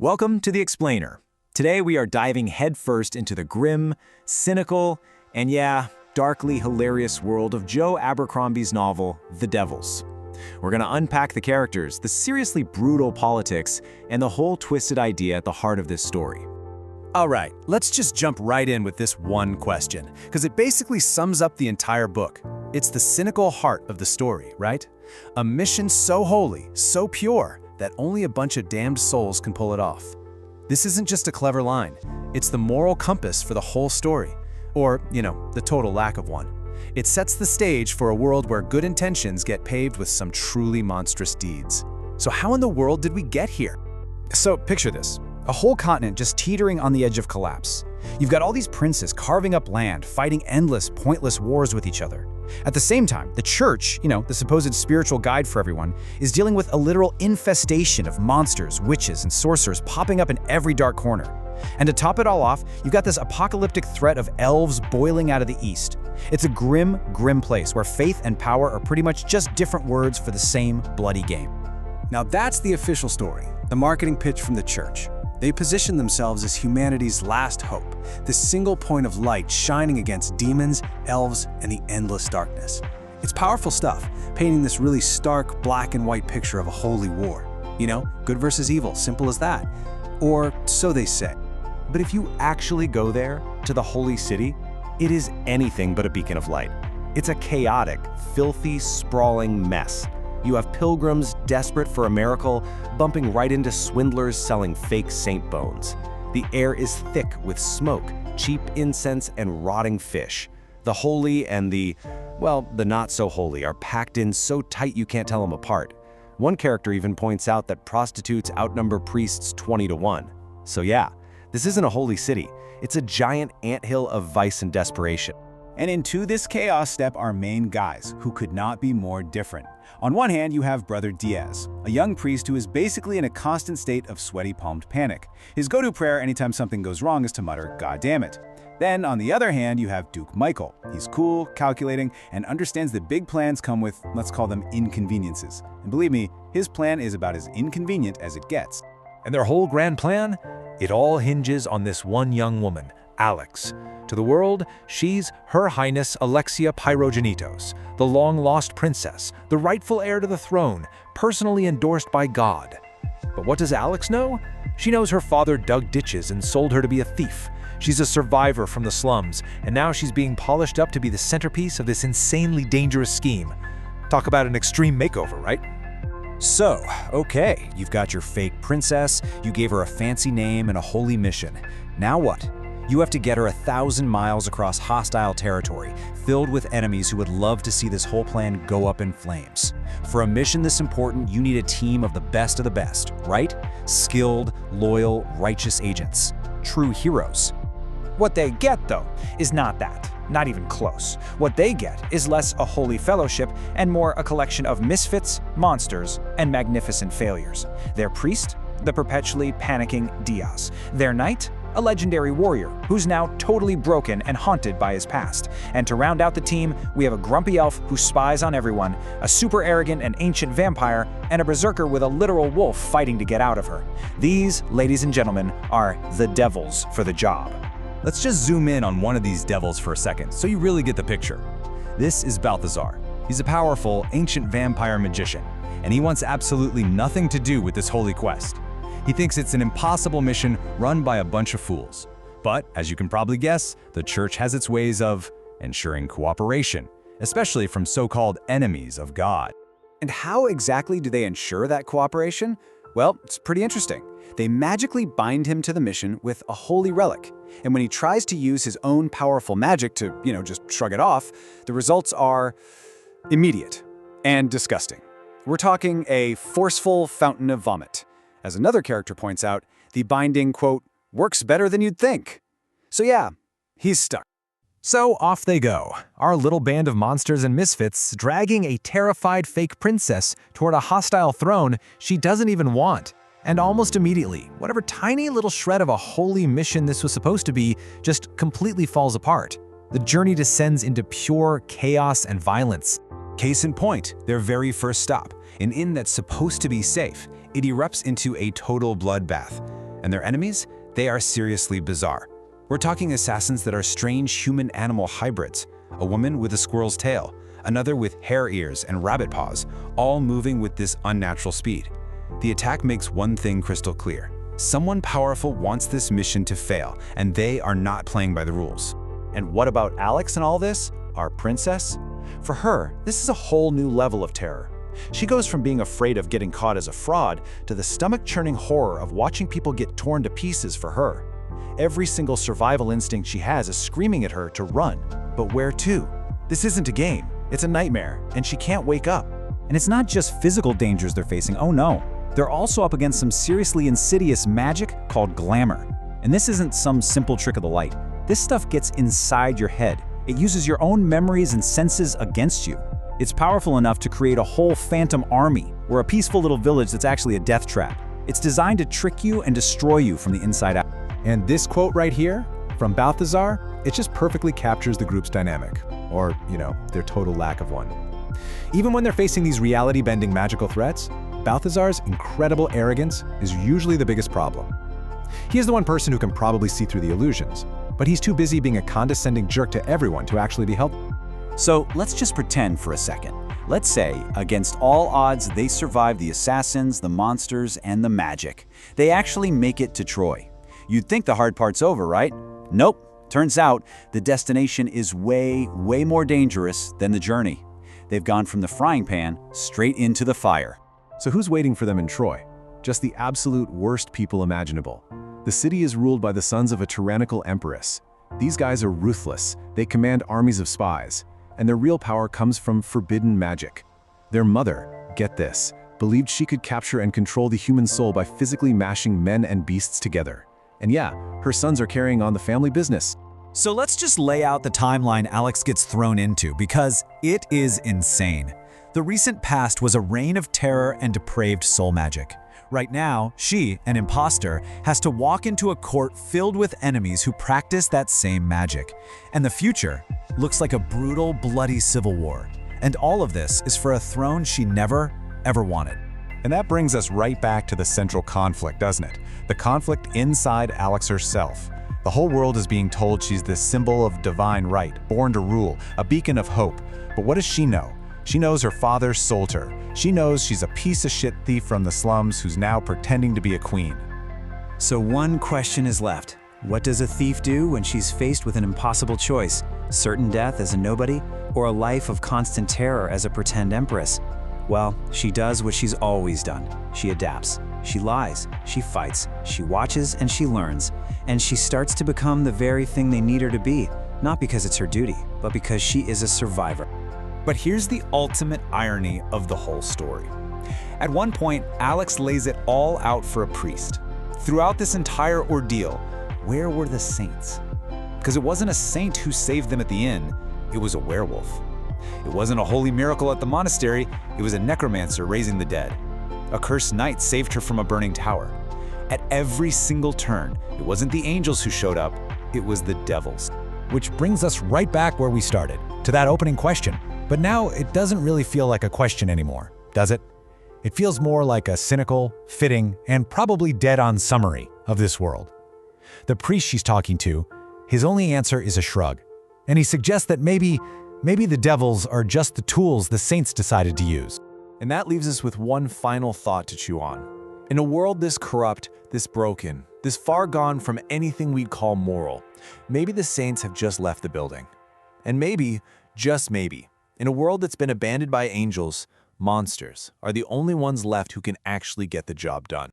Welcome to The Explainer. Today we are diving headfirst into the grim, cynical, and yeah, darkly hilarious world of Joe Abercrombie's novel, The Devils. We're going to unpack the characters, the seriously brutal politics, and the whole twisted idea at the heart of this story. All right, let's just jump right in with this one question, because it basically sums up the entire book. It's the cynical heart of the story, right? A mission so holy, so pure, that only a bunch of damned souls can pull it off. This isn't just a clever line. It's the moral compass for the whole story. Or, the total lack of one. It sets the stage for a world where good intentions get paved with some truly monstrous deeds. So how in the world did we get here? So picture this. A whole continent just teetering on the edge of collapse. You've got all these princes carving up land, fighting endless, pointless wars with each other. At the same time, the church, the supposed spiritual guide for everyone, is dealing with a literal infestation of monsters, witches, and sorcerers popping up in every dark corner. And to top it all off, you've got this apocalyptic threat of elves boiling out of the east. It's a grim, grim place where faith and power are pretty much just different words for the same bloody game. Now that's the official story, the marketing pitch from the church. They position themselves as humanity's last hope, the single point of light shining against demons, elves, and the endless darkness. It's powerful stuff, painting this really stark black and white picture of a holy war. Good versus evil, simple as that. Or so they say. But if you actually go there, to the holy city, it is anything but a beacon of light. It's a chaotic, filthy, sprawling mess. You have pilgrims desperate for a miracle, bumping right into swindlers selling fake saint bones. The air is thick with smoke, cheap incense, and rotting fish. The holy and the not so holy are packed in so tight you can't tell them apart. One character even points out that prostitutes outnumber priests 20-1. So yeah, this isn't a holy city. It's a giant anthill of vice and desperation. And into this chaos step our main guys, who could not be more different. On one hand, you have Brother Diaz, a young priest who is basically in a constant state of sweaty-palmed panic. His go-to prayer anytime something goes wrong is to mutter, "God damn it." Then, on the other hand, you have Duke Michael. He's cool, calculating, and understands that big plans come with, let's call them, inconveniences. And believe me, his plan is about as inconvenient as it gets. And their whole grand plan? It all hinges on this one young woman, Alex. To the world, she's Her Highness Alexia Pyrogenitos, the long-lost princess, the rightful heir to the throne, personally endorsed by God. But what does Alex know? She knows her father dug ditches and sold her to be a thief. She's a survivor from the slums, and now she's being polished up to be the centerpiece of this insanely dangerous scheme. Talk about an extreme makeover, right? So, okay, you've got your fake princess, you gave her a fancy name and a holy mission. Now what? You have to get her 1,000 miles across hostile territory, filled with enemies who would love to see this whole plan go up in flames. For a mission this important, you need a team of the best, right? Skilled, loyal, righteous agents. True heroes. What they get, though, is not that. Not even close. What they get is less a holy fellowship and more a collection of misfits, monsters, and magnificent failures. Their priest, the perpetually panicking Diaz. Their knight, a legendary warrior who's now totally broken and haunted by his past. And to round out the team, we have a grumpy elf who spies on everyone, a super arrogant and ancient vampire, and a berserker with a literal wolf fighting to get out of her. These, ladies and gentlemen, are the devils for the job. Let's just zoom in on one of these devils for a second, so you really get the picture. This is Balthazar. He's a powerful, ancient vampire magician, and he wants absolutely nothing to do with this holy quest. He thinks it's an impossible mission run by a bunch of fools. But, as you can probably guess, the church has its ways of ensuring cooperation, especially from so-called enemies of God. And how exactly do they ensure that cooperation? Well, it's pretty interesting. They magically bind him to the mission with a holy relic. And when he tries to use his own powerful magic to, just shrug it off, the results are immediate and disgusting. We're talking a forceful fountain of vomit. As another character points out, the binding, quote, works better than you'd think. So yeah, he's stuck. So off they go, our little band of monsters and misfits dragging a terrified fake princess toward a hostile throne she doesn't even want. And almost immediately, whatever tiny little shred of a holy mission this was supposed to be just completely falls apart. The journey descends into pure chaos and violence. Case in point, their very first stop, an inn that's supposed to be safe. It erupts into a total bloodbath. And their enemies? They are seriously bizarre. We're talking assassins that are strange human-animal hybrids. A woman with a squirrel's tail, another with hare ears and rabbit paws, all moving with this unnatural speed. The attack makes one thing crystal clear. Someone powerful wants this mission to fail, and they are not playing by the rules. And what about Alex and all this? Our princess? For her, this is a whole new level of terror. She goes from being afraid of getting caught as a fraud to the stomach-churning horror of watching people get torn to pieces for her. Every single survival instinct she has is screaming at her to run. But where to? This isn't a game. It's a nightmare, and she can't wake up. And it's not just physical dangers they're facing, oh no. They're also up against some seriously insidious magic called glamour. And this isn't some simple trick of the light. This stuff gets inside your head. It uses your own memories and senses against you. It's powerful enough to create a whole phantom army, or a peaceful little village that's actually a death trap. It's designed to trick you and destroy you from the inside out. And this quote right here, from Balthazar, it just perfectly captures the group's dynamic, or, their total lack of one. Even when they're facing these reality-bending magical threats, Balthazar's incredible arrogance is usually the biggest problem. He is the one person who can probably see through the illusions, but he's too busy being a condescending jerk to everyone to actually be helpful. So let's just pretend for a second. Let's say, against all odds, they survive the assassins, the monsters, and the magic. They actually make it to Troy. You'd think the hard part's over, right? Nope. Turns out, the destination is way, way more dangerous than the journey. They've gone from the frying pan straight into the fire. So who's waiting for them in Troy? Just the absolute worst people imaginable. The city is ruled by the sons of a tyrannical empress. These guys are ruthless. They command armies of spies. And their real power comes from forbidden magic. Their mother, get this, believed she could capture and control the human soul by physically mashing men and beasts together. And yeah, her sons are carrying on the family business. So let's just lay out the timeline Alex gets thrown into, because it is insane. The recent past was a reign of terror and depraved soul magic. Right now, she, an imposter, has to walk into a court filled with enemies who practice that same magic. And the future looks like a brutal, bloody civil war. And all of this is for a throne she never, ever wanted. And that brings us right back to the central conflict, doesn't it? The conflict inside Alex herself. The whole world is being told she's this symbol of divine right, born to rule, a beacon of hope. But what does she know? She knows her father sold her. She knows she's a piece of shit thief from the slums who's now pretending to be a queen. So one question is left. What does a thief do when she's faced with an impossible choice? Certain death as a nobody, or a life of constant terror as a pretend empress? Well, she does what she's always done. She adapts. She lies. She fights. She watches and she learns. And she starts to become the very thing they need her to be, not because it's her duty, but because she is a survivor. But here's the ultimate irony of the whole story. At one point, Alex lays it all out for a priest. Throughout this entire ordeal, where were the saints? Because it wasn't a saint who saved them at the inn, it was a werewolf. It wasn't a holy miracle at the monastery, it was a necromancer raising the dead. A cursed knight saved her from a burning tower. At every single turn, it wasn't the angels who showed up, it was the devils. Which brings us right back where we started, to that opening question. But now it doesn't really feel like a question anymore, does it? It feels more like a cynical, fitting, and probably dead-on summary of this world. The priest she's talking to, his only answer is a shrug. And he suggests that maybe the devils are just the tools the saints decided to use. And that leaves us with one final thought to chew on. In a world this corrupt, this broken, this far gone from anything we'd call moral, maybe the saints have just left the building. And maybe, just maybe, in a world that's been abandoned by angels, monsters are the only ones left who can actually get the job done.